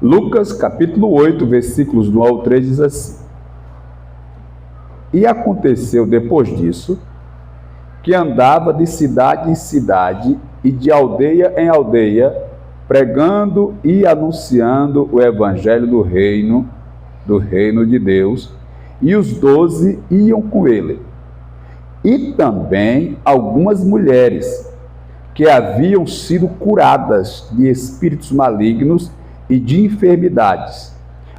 Lucas capítulo 8, versículos do 1 ao 3 diz assim: E aconteceu depois disso, que andava de cidade em cidade e de aldeia em aldeia, pregando e anunciando o evangelho do reino de Deus, e os 12 iam com ele. E também algumas mulheres que haviam sido curadas de espíritos malignos e de enfermidades.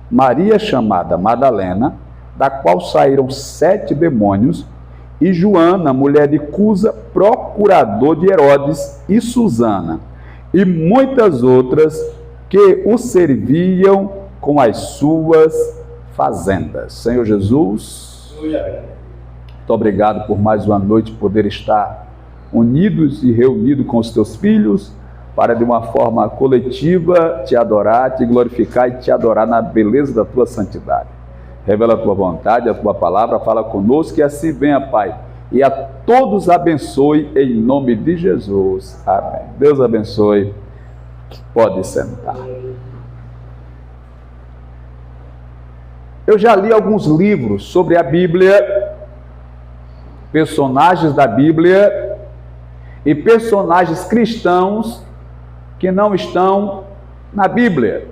Maria, chamada Madalena, da qual saíram 7 demônios, e Joana, mulher de Cusa, procurador de Herodes, e Susana, e muitas outras que o serviam com as suas fazendas. Senhor Jesus, muito obrigado por mais uma noite poder estar unidos e reunidos com os teus filhos, para de uma forma coletiva te adorar, te glorificar e te adorar na beleza da tua santidade. Revela a tua vontade, a tua palavra, fala conosco, e assim venha, Pai, e a todos abençoe em nome de Jesus. Amém. Deus abençoe. Pode sentar. Eu já li alguns livros sobre a Bíblia, personagens da Bíblia e personagens cristãos que não estão na Bíblia.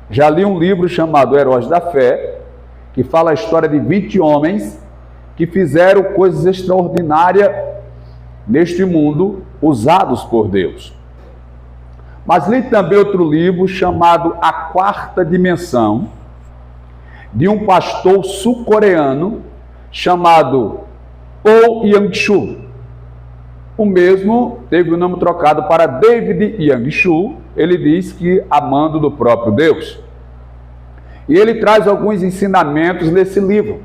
Já li um livro chamado Heróis da Fé, que fala a história de 20 homens que fizeram coisas extraordinárias neste mundo, usados por Deus. Mas li também outro livro chamado A Quarta Dimensão, de um pastor sul-coreano chamado Oh Yang-Shu. O mesmo teve o nome trocado para David Yang-Shu. Ele diz que amando do próprio Deus. E ele traz alguns ensinamentos nesse livro.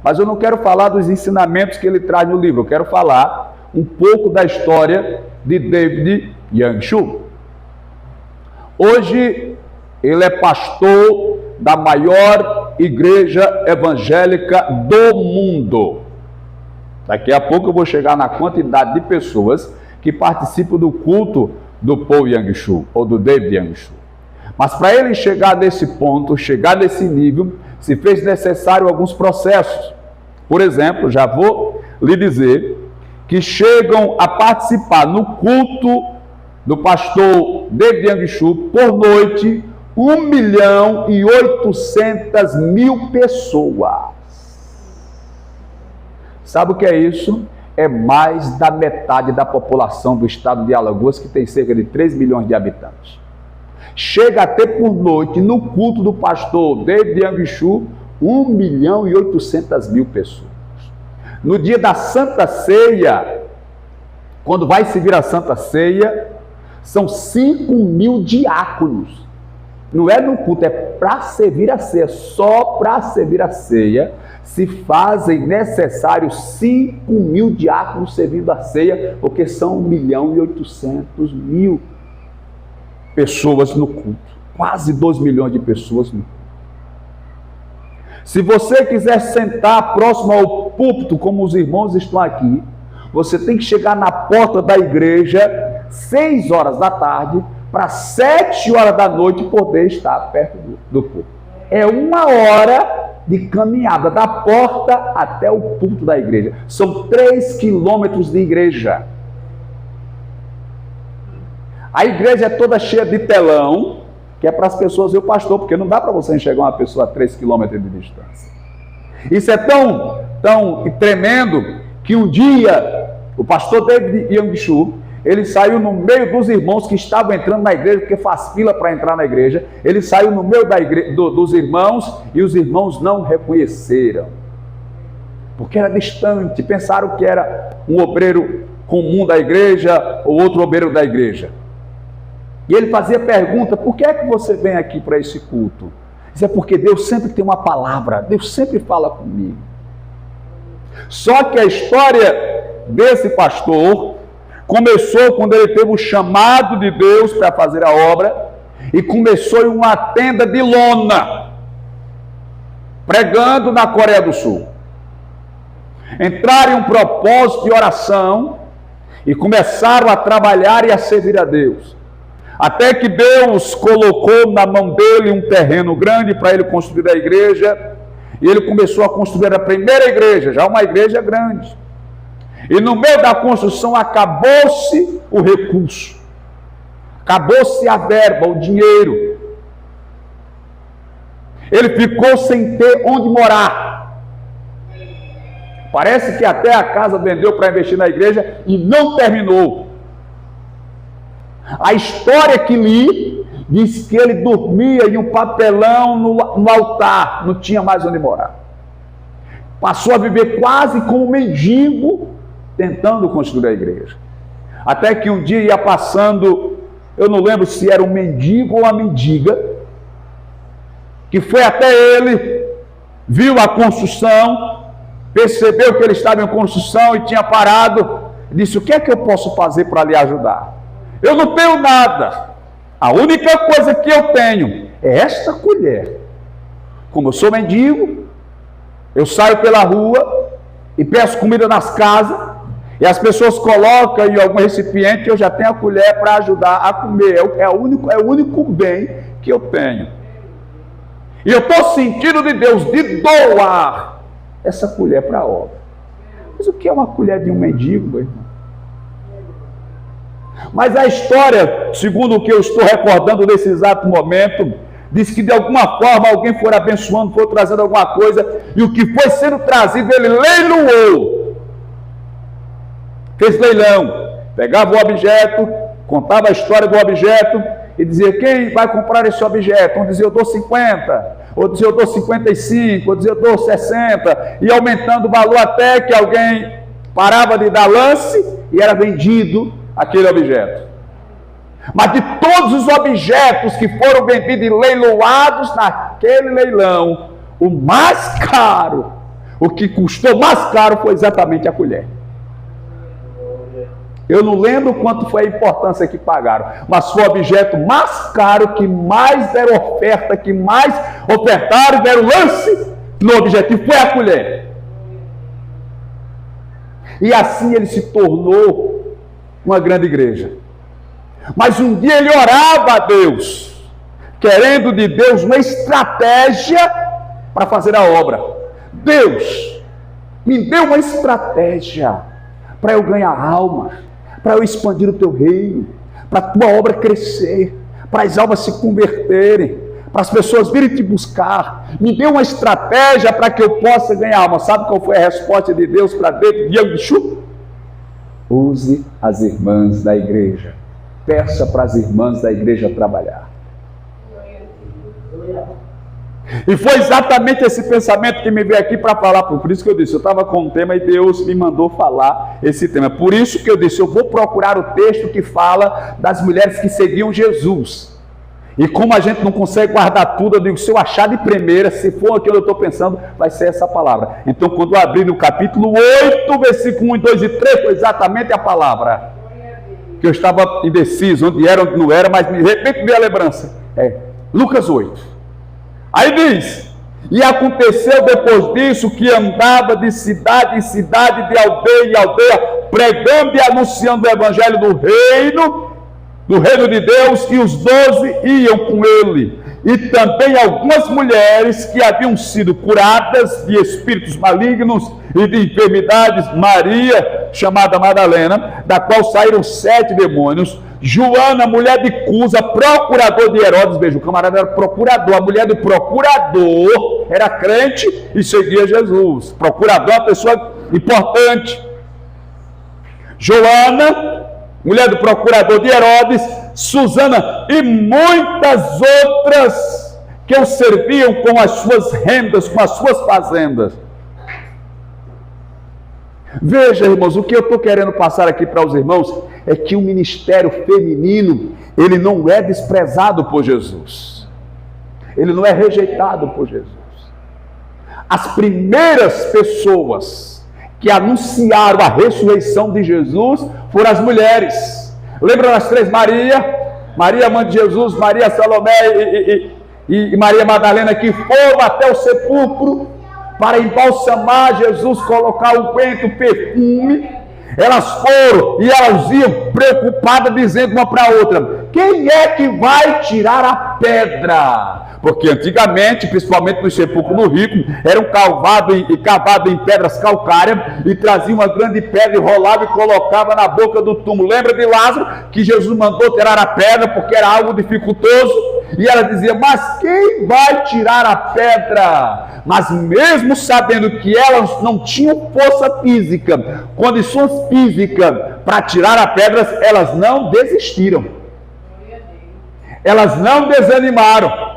Mas eu não quero falar dos ensinamentos que ele traz no livro. Eu quero falar um pouco da história de David Yang-Shu. Hoje, ele é pastor da maior igreja evangélica do mundo. Daqui a pouco eu vou chegar na quantidade de pessoas que participam do culto do Paul Yang-Shu, ou do David Yang-Shu. Mas para ele chegar nesse ponto, chegar nesse nível, se fez necessário alguns processos. Por exemplo, já vou lhe dizer que chegam a participar no culto do pastor David Yang-Shu por noite 1.800.000 pessoas. Sabe o que é isso? É mais da metade da população do estado de Alagoas, que tem cerca de 3 milhões de habitantes. Chega a ter por noite, no culto do pastor David Yang-Shu, 1.800.000 pessoas. No dia da Santa Ceia, quando vai servir a Santa Ceia, são 5.000 diáconos. Não é no culto, é para servir a ceia. Só para servir a ceia se fazem necessários 5.000 diáconos servindo a ceia, porque são 1.800.000 pessoas no culto. Quase 2 milhões de pessoas no culto. Se você quiser sentar próximo ao púlpito, como os irmãos estão aqui, você tem que chegar na porta da igreja 6 horas da tarde, para 7 horas da noite poder estar perto do púlpito. É 1 hora de caminhada da porta até o púlpito da igreja. São 3 quilômetros de igreja. A igreja é toda cheia de telão, que é para as pessoas ver o pastor, porque não dá para você enxergar uma pessoa a 3 quilômetros de distância. Isso é tão tremendo que um dia o pastor David Yang-Shu, ele saiu no meio dos irmãos que estavam entrando na igreja, porque faz fila para entrar na igreja. Ele saiu no meio dos irmãos, e os irmãos não reconheceram, porque era distante, pensaram que era um obreiro comum da igreja, ou outro obreiro da igreja. E ele fazia pergunta: por que é que você vem aqui para esse culto? Isso é porque Deus sempre tem uma palavra, Deus sempre fala comigo. Só que a história desse pastor começou quando ele teve o chamado de Deus para fazer a obra, e começou em uma tenda de lona, pregando na Coreia do Sul. Entraram em um propósito de oração e começaram a trabalhar e a servir a Deus. Até que Deus colocou na mão dele um terreno grande para ele construir a igreja. E ele começou a construir a primeira igreja, já uma igreja grande. E no meio da construção acabou-se o recurso. Acabou-se a verba, o dinheiro. Ele ficou sem ter onde morar. Parece que até a casa vendeu para investir na igreja e não terminou. A história que li diz que ele dormia em um papelão no altar, não tinha mais onde morar. Passou a viver quase como um mendigo, tentando construir a igreja. Até que um dia ia passando, eu não lembro se era um mendigo ou uma mendiga, que foi até ele, viu a construção, percebeu que ele estava em construção e tinha parado, disse: o que é que eu posso fazer para lhe ajudar? Eu não tenho nada. A única coisa que eu tenho é esta colher. Como eu sou mendigo, eu saio pela rua e peço comida nas casas, e as pessoas colocam em algum recipiente e eu já tenho a colher para ajudar a comer. É o único bem que eu tenho. E eu estou sentindo de Deus de doar essa colher para a obra. Mas o que é uma colher de um mendigo, meu irmão? Mas a história, segundo o que eu estou recordando nesse exato momento, diz que de alguma forma alguém foi abençoando, foi trazendo alguma coisa, e o que foi sendo trazido ele leiloou. Fez leilão, pegava o objeto, contava a história do objeto e dizia: quem vai comprar esse objeto? Um dizia: eu dou 50, outro dizia: eu dou 55, outro dizia: eu dou 60, e aumentando o valor até que alguém parava de dar lance e era vendido aquele objeto. Mas de todos os objetos que foram vendidos e leiloados naquele leilão, o mais caro, o que custou mais caro foi exatamente a colher. Eu não lembro quanto foi a importância que pagaram, mas foi o objeto mais caro, que mais deram oferta, que mais ofertaram, deram lance no objetivo, foi a colher. E assim ele se tornou uma grande igreja. Mas um dia ele orava a Deus, querendo de Deus uma estratégia para fazer a obra. Deus, me dê uma estratégia para eu ganhar almas, para eu expandir o teu reino, para a tua obra crescer, para as almas se converterem, para as pessoas virem te buscar. Me dê uma estratégia para que eu possa ganhar alma. Sabe qual foi a resposta de Deus para Deus? Use as irmãs da igreja. Peça para as irmãs da igreja trabalhar. E foi exatamente esse pensamento que me veio aqui para falar. Por isso que eu disse, eu estava com um tema e Deus me mandou falar esse tema. Por isso que eu disse, eu vou procurar o texto que fala das mulheres que seguiam Jesus. E como a gente não consegue guardar tudo, eu digo, se eu achar de primeira, se for aquilo que eu estou pensando, vai ser essa palavra. Então, quando eu abri no capítulo 8, versículo 1, 2 e 3, foi exatamente a palavra. Que eu estava indeciso, onde era, onde não era, mas de repente veio a lembrança. Lucas 8. Aí diz: e aconteceu depois disso que andava de cidade em cidade, de aldeia em aldeia, pregando e anunciando o evangelho do reino de Deus, e os 12 iam com ele. E também algumas mulheres que haviam sido curadas de espíritos malignos e de enfermidades, Maria, chamada Madalena, da qual saíram 7 demônios, Joana, mulher de Cusa, procurador de Herodes. Veja, o camarada era procurador, a mulher do procurador era crente e seguia Jesus. Procurador é uma pessoa importante. Joana, mulher do procurador de Herodes, Susana e muitas outras que o serviam com as suas rendas, com as suas fazendas. Veja, irmãos, o que eu estou querendo passar aqui para os irmãos é que o ministério feminino, ele não é desprezado por Jesus. Ele não é rejeitado por Jesus. As primeiras pessoas que anunciaram a ressurreição de Jesus foram as mulheres. Lembra das 3 Maria, mãe de Jesus, Maria Salomé e Maria Madalena, que foram até o sepulcro para embalsamar Jesus, colocar o unguento, perfume. Elas foram e elas iam preocupadas, dizendo uma para a outra: quem é que vai tirar a pedra? Porque antigamente, principalmente no sepulcro no rico, eram cavado em pedras calcárias e trazia uma grande pedra e rolava e colocava na boca do túmulo. Lembra de Lázaro, que Jesus mandou tirar a pedra porque era algo dificultoso? E ela dizia, mas quem vai tirar a pedra? Mas mesmo sabendo que elas não tinham força física, condições físicas para tirar a pedra, elas não desistiram. Elas não desanimaram.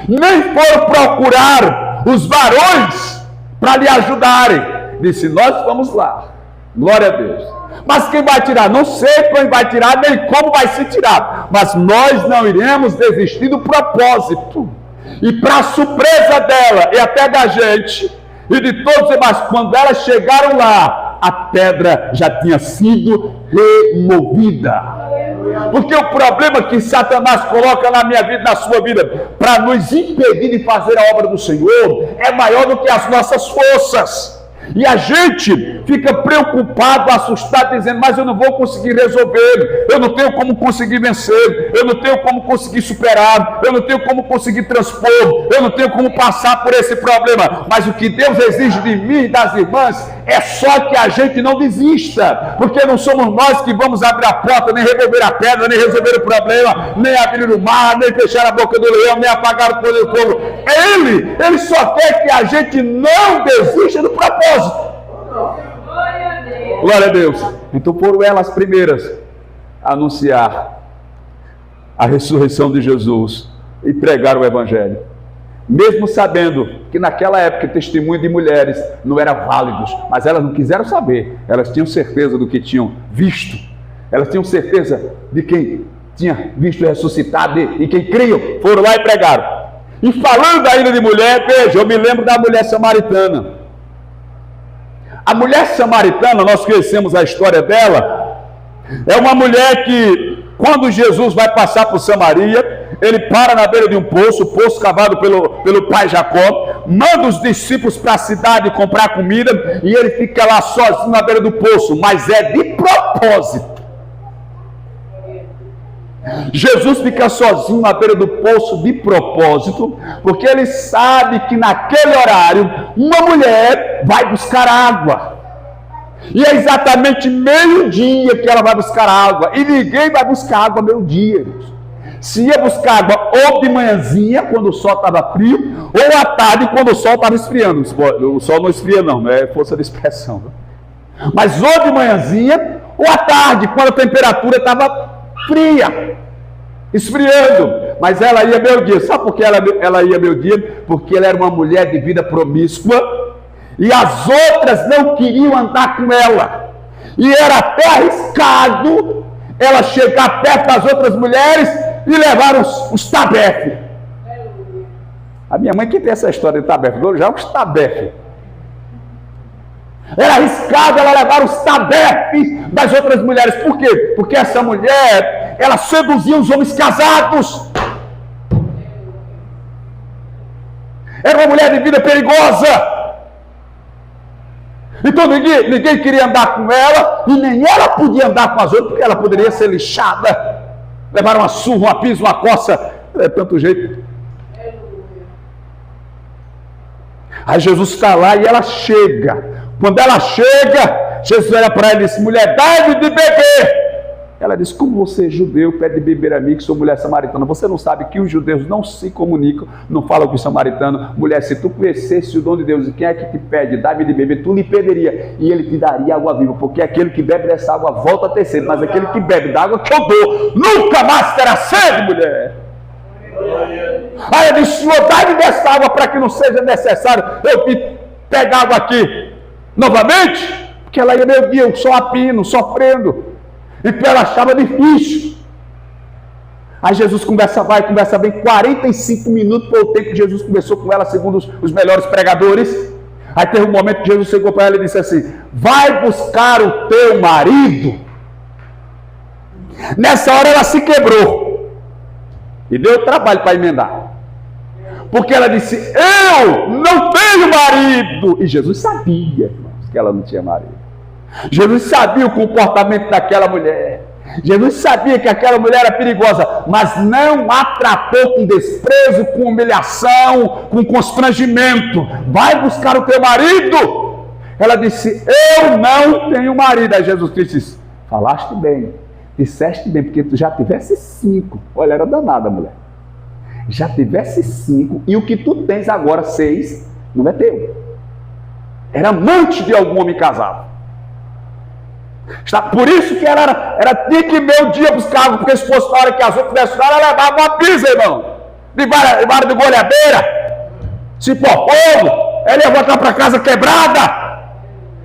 Nem foram procurar os varões para lhe ajudarem. Disse, nós vamos lá. Glória a Deus. Mas quem vai tirar? Não sei quem vai tirar, nem como vai se tirar. Mas nós não iremos desistir do propósito. E para surpresa dela e até da gente e de todos os demais, quando elas chegaram lá, a pedra já tinha sido removida. Porque o problema que Satanás coloca na minha vida, na sua vida, para nos impedir de fazer a obra do Senhor, é maior do que as nossas forças. E a gente fica preocupado, assustado, dizendo, mas eu não vou conseguir resolver, eu não tenho como conseguir vencer, eu não tenho como conseguir superar, eu não tenho como conseguir transpor, eu não tenho como passar por esse problema. Mas o que Deus exige de mim e das irmãs é só que a gente não desista, porque não somos nós que vamos abrir a porta, nem remover a pedra, nem resolver o problema, nem abrir o mar, nem fechar a boca do leão, nem apagar o poder do fogo. Ele só quer que a gente não desista do propósito. Glória a Deus. Então foram elas primeiras a anunciar a ressurreição de Jesus e pregar o Evangelho, mesmo sabendo que naquela época testemunho de mulheres não era válido, mas elas não quiseram saber, elas tinham certeza do que tinham visto, elas tinham certeza de quem tinha visto ressuscitado e quem criam, foram lá e pregaram. E falando ainda de mulher, veja, eu me lembro da mulher samaritana. A mulher samaritana, nós conhecemos a história dela, é uma mulher que, quando Jesus vai passar por Samaria, ele para na beira de um poço, cavado pelo pai Jacó, manda os discípulos para a cidade comprar comida, e ele fica lá sozinho na beira do poço, mas é de propósito. Jesus fica sozinho na beira do poço de propósito, porque ele sabe que naquele horário uma mulher vai buscar água, e é exatamente meio-dia que ela vai buscar água, e ninguém vai buscar água meio-dia. Se ia buscar água ou de manhãzinha, quando o sol estava frio, ou à tarde, quando o sol estava esfriando. O sol não esfria não é força de expressão, mas ou de manhãzinha ou à tarde, quando a temperatura estava fria, esfriando. Mas ela ia meio-dia. Sabe por que ela ia meio-dia? Porque ela era uma mulher de vida promíscua e as outras não queriam andar com ela, e era até arriscado ela chegar perto das outras mulheres e levar os tabefes. A minha mãe que tem essa história de tabefe, já os tabefes. Era arriscado ela levar os tabefes das outras mulheres. Por quê? Porque essa mulher, ela seduzia os homens casados. Era uma mulher de vida perigosa. Então ninguém queria andar com ela, e nem ela podia andar com as outras, porque ela poderia ser lixada, levar uma surra, uma pisa, uma coça, é tanto jeito. Aí Jesus está lá e ela chega. Quando ela chega, Jesus olha para ela e diz, mulher, dá-me de beber. Ela diz, como você é judeu, pede de beber a mim, que sou mulher samaritana. Você não sabe que os judeus não se comunicam, não falam com os samaritanos. Mulher, se tu conhecesse o dom de Deus, e quem é que te pede, dá-me de beber, tu lhe pediria, e ele te daria água viva, porque aquele que bebe dessa água volta a ter sede, mas aquele que bebe da água que eu dou, nunca mais terá sede, mulher. Aí ele disse, Senhor, dá-me dessa água para que não seja necessário eu te pegar água aqui novamente, porque ela ia meio dia, só a pino, sofrendo. Então ela achava difícil. Aí Jesus conversa bem, 45 minutos foi o tempo que Jesus conversou com ela, segundo os melhores pregadores. Aí teve um momento que Jesus chegou para ela e disse assim, vai buscar o teu marido. Nessa hora ela se quebrou e deu trabalho para emendar, porque ela disse, eu não tenho marido. E Jesus sabia, irmãos, que ela não tinha marido. Jesus sabia o comportamento daquela mulher. Jesus sabia que aquela mulher era perigosa, mas não a tratou com desprezo, com humilhação, com constrangimento. Vai buscar o teu marido. Ela disse, eu não tenho marido. Aí Jesus Cristo disse, falaste bem, disseste bem, porque tu já tivesse 5. Olha, era danada a mulher. Já tivesse 5, e o que tu tens agora, 6, não é teu. Era amante de algum homem casado. Por isso que ela tinha que meio dia buscar, porque se fosse na hora que as outras tivessem, ela levava uma pisa, irmão, de vara de goleadeira, se for fogo, ela ia voltar para casa quebrada.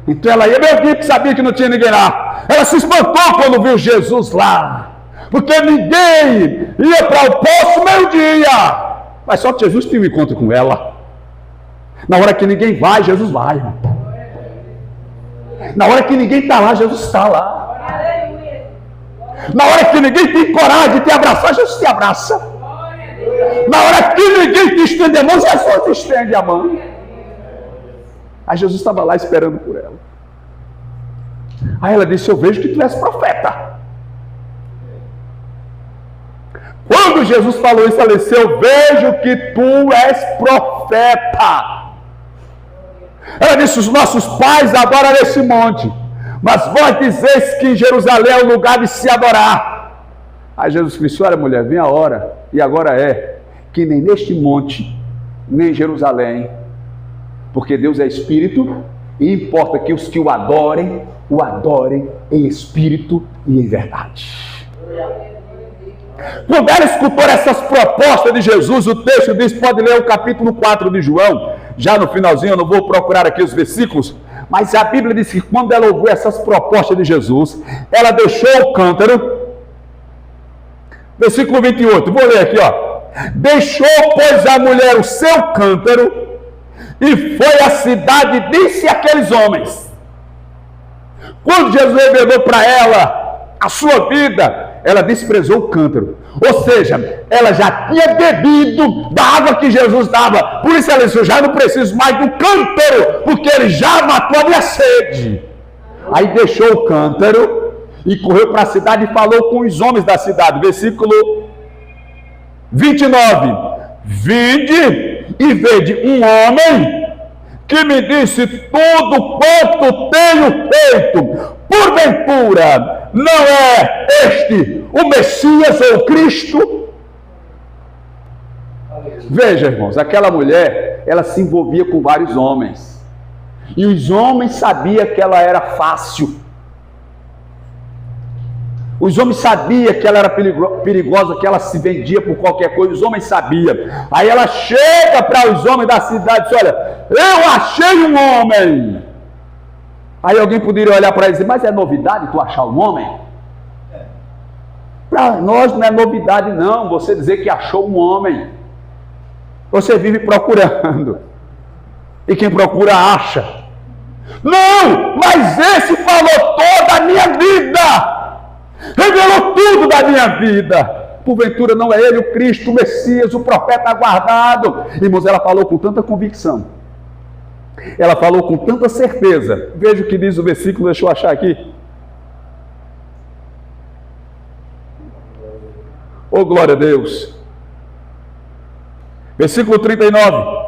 Então ela ia meio dia, que sabia que não tinha ninguém lá. Ela se espantou quando viu Jesus lá, porque ninguém ia para o poço meio-dia, mas só que Jesus tinha um encontro com ela. Na hora que ninguém vai, Jesus vai, irmão. Na hora que ninguém está lá, Jesus está lá. Na hora que ninguém tem coragem de te abraçar, Jesus te abraça. Na hora que ninguém te estende a mão, Jesus te estende a mão. Aí Jesus estava lá esperando por ela. Aí ela disse, eu vejo que tu és profeta. Quando Jesus falou isso, ela disse, eu vejo que tu és profeta. Ela disse, os nossos pais adoram nesse monte, mas vós dizeis que em Jerusalém é o lugar de se adorar. Aí Jesus Cristo, olha mulher, vem a hora, e agora é, que nem neste monte, nem em Jerusalém, porque Deus é Espírito, e importa que os que o adorem em Espírito e em verdade. Quando ela escutou essas propostas de Jesus, o texto diz, pode ler o capítulo 4 de João, já no finalzinho, eu não vou procurar aqui os versículos, mas a Bíblia diz que quando ela ouviu essas propostas de Jesus, ela deixou o cântaro, versículo 28, vou ler aqui, ó. Deixou, pois, a mulher o seu cântaro, e foi à cidade e disse àqueles homens. Quando Jesus revelou para ela a sua vida, ela desprezou o cântaro. Ou seja, ela já tinha bebido da água que Jesus dava. Por isso ela disse, eu já não preciso mais do cântaro, porque ele já matou a minha sede. Aí deixou o cântaro e correu para a cidade e falou com os homens da cidade. Versículo 29. Vinde e vede um homem que me disse tudo quanto tenho feito. Porventura, não é este o Messias ou o Cristo? Veja, irmãos, aquela mulher, ela se envolvia com vários homens. E os homens sabiam que ela era fácil. Os homens sabiam que ela era perigosa, que ela se vendia por qualquer coisa. Os homens sabiam. Aí ela chega para os homens da cidade e diz, olha, eu achei um homem. Aí alguém poderia olhar para ela e dizer, mas é novidade tu achar um homem? Para nós não é novidade não, você dizer que achou um homem. Você vive procurando. E quem procura acha. Não, mas esse falou toda a minha vida. Revelou tudo da minha vida. Porventura não é ele o Cristo, o Messias, o profeta aguardado. Irmãos, ela falou com tanta convicção. Ela falou com tanta certeza. Veja o que diz o versículo, deixa eu achar aqui. Oh, glória a Deus. Versículo 39.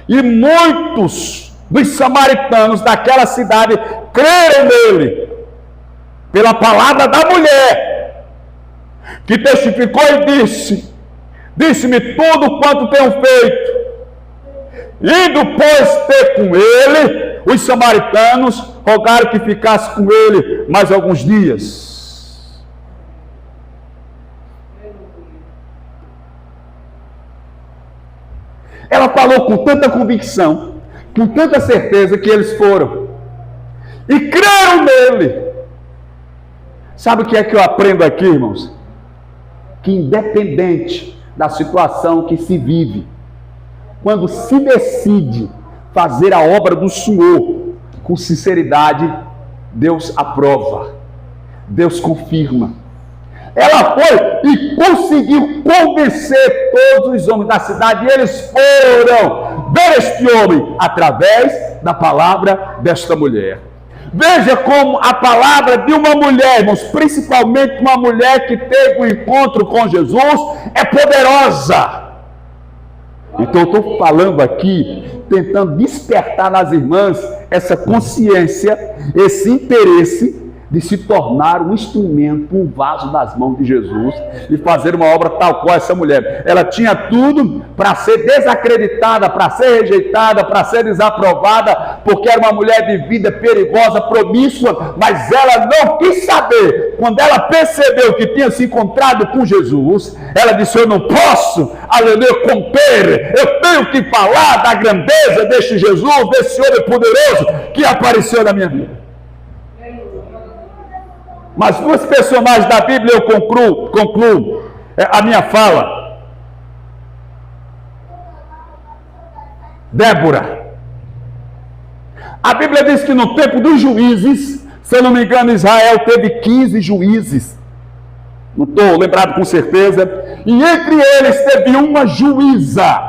E muitos dos samaritanos daquela cidade creram nele, pela palavra da mulher, que testificou e disse-me tudo quanto tenho feito. Indo, pois, ter com ele, os samaritanos rogaram que ficasse com ele mais alguns dias. Ela falou com tanta convicção, com tanta certeza, que eles foram e creram nele. Sabe o que é que eu aprendo aqui, irmãos? Que independente da situação que se vive, quando se decide fazer a obra do Senhor com sinceridade, Deus aprova, Deus confirma. Ela foi e conseguiu convencer todos os homens da cidade, e eles foram ver este homem através da palavra desta mulher. Veja como a palavra de uma mulher, irmãos, principalmente uma mulher que teve um encontro com Jesus, é poderosa. Então eu estou falando aqui, tentando despertar nas irmãs essa consciência, esse interesse de se tornar um instrumento, um vaso nas mãos de Jesus e fazer uma obra tal qual essa mulher. Ela tinha tudo para ser desacreditada, para ser rejeitada, para ser desaprovada, porque era uma mulher de vida perigosa, promíscua, mas ela não quis saber. Quando ela percebeu que tinha se encontrado com Jesus, ela disse: eu não posso, aleluia, conter, eu tenho que falar da grandeza deste Jesus, desse homem poderoso que apareceu na minha vida. Mas duas personagens da Bíblia eu concluo a minha fala. Débora. A Bíblia diz que no tempo dos juízes, se eu não me engano, Israel teve 15 juízes. Não estou lembrado com certeza. E entre eles teve uma juíza,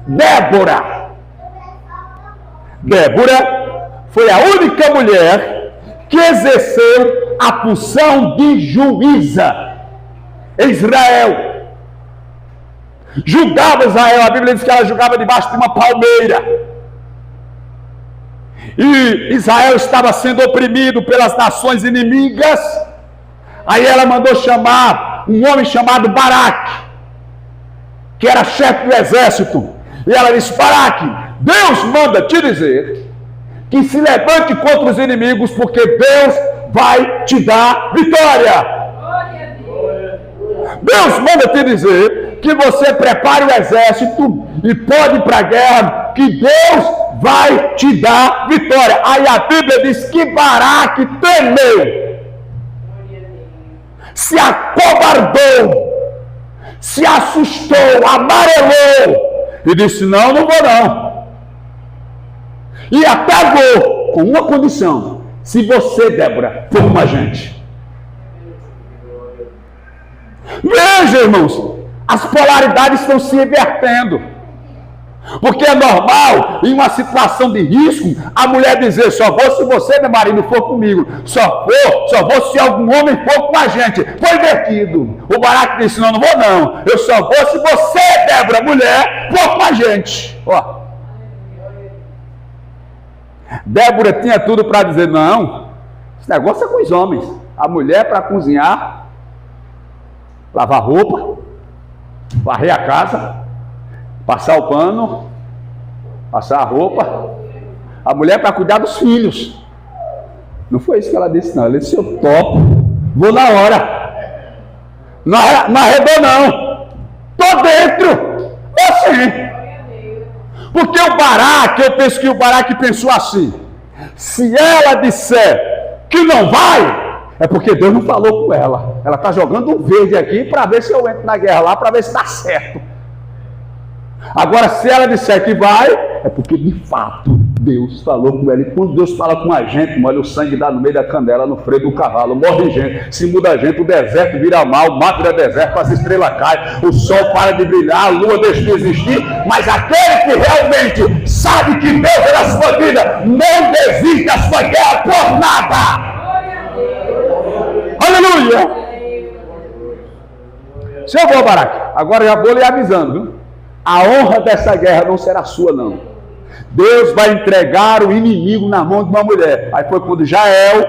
Débora. Débora foi a única mulher que exerceu a função de juíza em Israel. Julgava Israel, a Bíblia diz que ela julgava debaixo de uma palmeira. E Israel estava sendo oprimido pelas nações inimigas. Aí ela mandou chamar um homem chamado Baraque, que era chefe do exército. E ela disse: Baraque, Deus manda te dizer que se levante contra os inimigos, porque Deus vai te dar vitória. Deus manda te dizer que você prepare o exército e pode ir para a guerra, que Deus vai te dar vitória. Aí a Bíblia diz que Baraque temeu, se acovardou, se assustou, amarelou e disse: não vou não. E até vou, com uma condição: se você, Débora, for com a gente. Veja, irmãos, as polaridades estão se invertendo. Porque é normal, em uma situação de risco, a mulher dizer: só vou se você, meu marido, for comigo. Só vou se algum homem for com a gente. Foi invertido. O Baraque disse: não vou não. Eu só vou se você, Débora, mulher, for com a gente. Ó. Débora tinha tudo para dizer: não, esse negócio é com os homens. A mulher para cozinhar, lavar roupa, varrer a casa, passar o pano, passar a roupa. A mulher para cuidar dos filhos. Não foi isso que ela disse não. Ela disse: eu topo, vou na hora. Não arredou não. Tô dentro. Assim. Porque o Baraque, eu penso que o Baraque pensou assim: se ela disser que não vai, é porque Deus não falou com ela. Ela está jogando um verde aqui para ver se eu entro na guerra lá, para ver se dá certo. Agora, se ela disser que vai, é porque de fato Deus falou com ela. E quando Deus fala com a gente, olha, o sangue dá no meio da canela, no freio do cavalo, morre gente, se muda a gente, o deserto vira mal, o mar vira deserto, as estrelas caem, o sol para de brilhar, a lua deixa de existir. Mas aquele que realmente sabe que Deus é na sua vida, não desiste da sua guerra por nada. Aleluia! Seu avô Baraque, agora já vou lhe avisando, viu? A honra dessa guerra não será sua, não. Deus vai entregar o inimigo na mão de uma mulher. Aí foi quando Jael,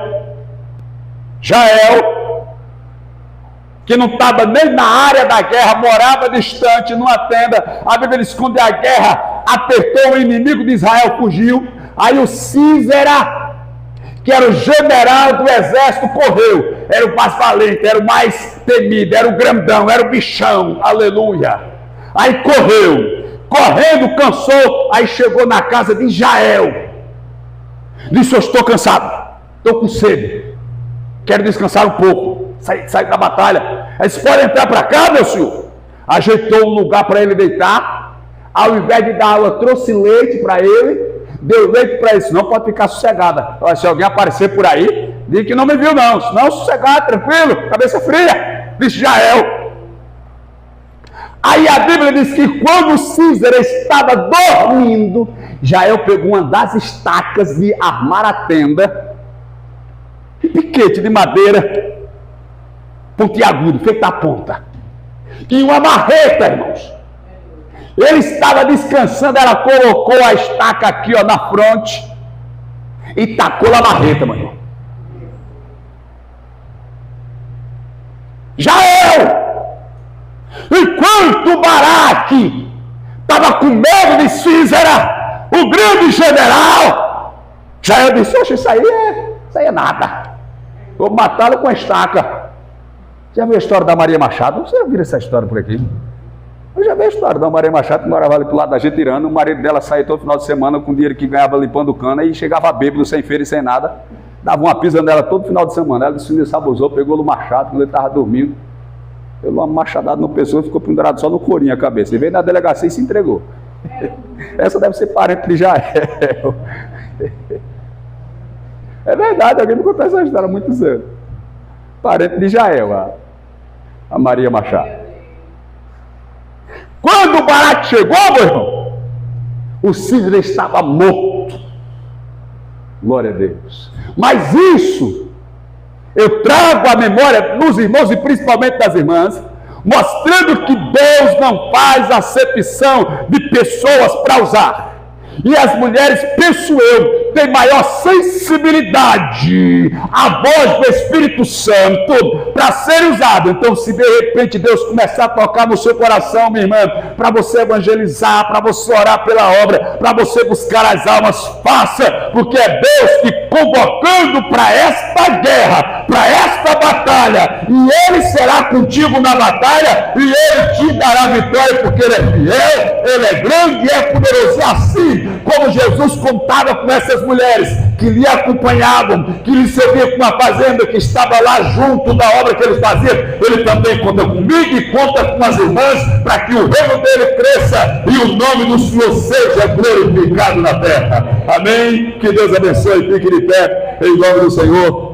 que não estava nem na área da guerra, morava distante, numa tenda. A Bíblia diz: quando a guerra apertou, o inimigo de Israel fugiu. Aí o Sísera, que era o general do exército, correu. Era o mais valente, era o mais temido, era o grandão, era o bichão. Aleluia! Aí correndo, cansou. Aí chegou na casa de Jael. Disse: eu estou cansado, estou com sede, quero descansar um pouco. Sair da batalha. Aí disse: pode entrar para cá, meu senhor. Ajeitou um lugar para ele deitar. Ao invés de dar água, trouxe leite para ele. Deu leite para ele. Disse: não, pode ficar sossegada. Se alguém aparecer por aí, diga que não me viu não. Não, sossegado, tranquilo, cabeça fria. Disse Jael. Aí a Bíblia diz que quando Sísera estava dormindo, Jael pegou uma das estacas de armar a tenda piquete de madeira, pontiagudo, feito a ponta. E uma marreta, irmãos. Ele estava descansando, ela colocou a estaca aqui, ó, na fronte e tacou a marreta, meu irmão. Enquanto Baraque estava com medo de Sísera, o grande general, Jael disse: oxe, isso aí é nada. Vou matá-lo com a estaca. Já viu a história da Maria Machado? Você já viu essa história por aqui? Eu já vi a história da Maria Machado, que morava ali pro lado da Jetirana. O marido dela saía todo final de semana com o dinheiro que ganhava limpando cana e chegava bêbado, sem feira e sem nada. Dava uma pisa nela todo final de semana. Ela se abusou, pegou no machado quando ele estava dormindo. Pegou uma machadada no pescoço, ficou pendurado só no corinho a cabeça. Ele veio na delegacia e se entregou. Essa deve ser parente de Jael. É verdade, alguém me contou essa história há muitos anos. Parente de Jael, a Maria Machado. Quando o Baraque chegou, meu irmão, o Sísera estava morto. Glória a Deus. Mas isso eu trago à memória dos irmãos e principalmente das irmãs, mostrando que Deus não faz acepção de pessoas para usar. E as mulheres, penso eu, têm maior sensibilidade à voz do Espírito Santo para ser usado. Então, se de repente Deus começar a tocar no seu coração, minha irmã, para você evangelizar, para você orar pela obra, para você buscar as almas, faça, porque é Deus que convocando para esta guerra, para esta batalha, e Ele será contigo na batalha, e Ele te dará vitória, porque Ele é fiel, Ele é grande e é poderoso. Assim como Jesus contava com essas mulheres que lhe acompanhavam, que lhe serviam com uma fazenda, que estava lá junto da obra que ele fazia, ele também conta comigo e conta com as irmãs, para que o reino dele cresça e o nome do Senhor seja glorificado na terra. Amém? Que Deus abençoe, fique de pé, em nome do Senhor.